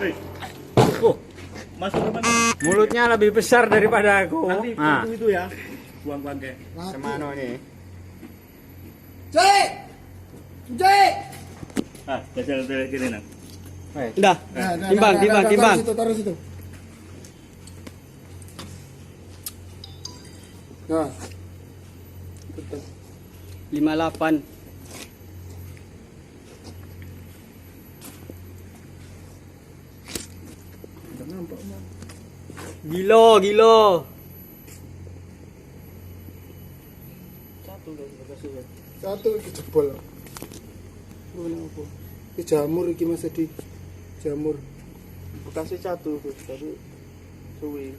Oh, masuk ke mana? Mulutnya lebih besar daripada aku. Nanti Nah, itu ya. Buang bangke. kemana nih? Cek! Cek! Ah, jajal dari kiri nang. Udah. Timbang. Taruh situ. Nah. 58. Gilo. Satu iki jebol. Ngono apa? Iki jamur iki Mas Edi. Jamur. Bekasnya satu terus tapi suwi